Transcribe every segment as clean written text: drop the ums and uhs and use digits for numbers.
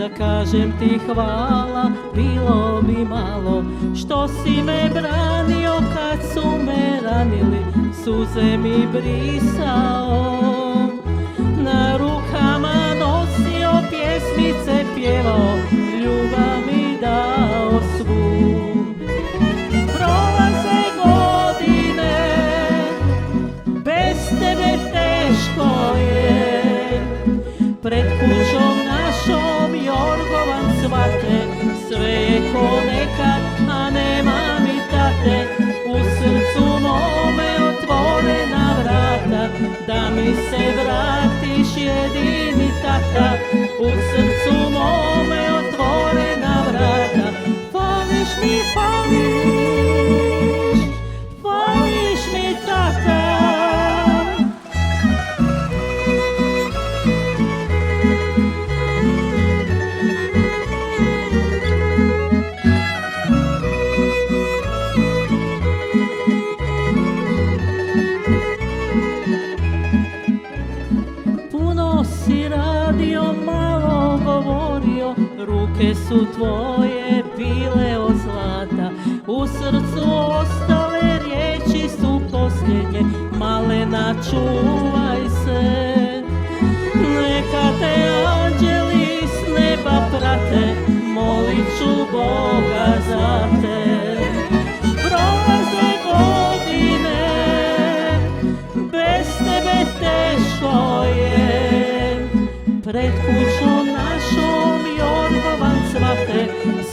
da kažem ti hvala, bilo bi malo što si me branio kad su me ranili, suze mi brisao. Na rukama nosio, pjesmice pjevao, ljubav mi dao svu. Prolaze godine, bez tebe teško je. Pred kućom našom jorgovan cvate, sve je ko nekad, a nema mi tate. U srcu mome otvorena vrata, da mi se vratiš jedini tata. U srcu mome otvorena vrata, fališ mi, fališ, fališ mi tata. Si radio, malo govorio, ruke su tvoje bile od zlata. U srcu ostale riječi su posljednje, malena čuvaj se. Neka te anđeli s neba prate, molit ću Boga za te. Prolaze godine, bez tebe teško je. Pred kućom našom jorgovan cvate,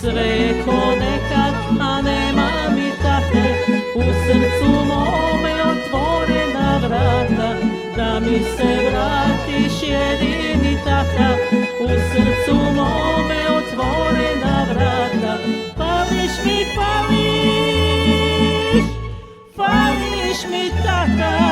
sve je ko nekad, a nema mi tate. U srcu mome otvorena vrata, da mi se vratiš jedini tata. U srcu mome otvorena vrata, fališ mi, fališ, fališ mi tata.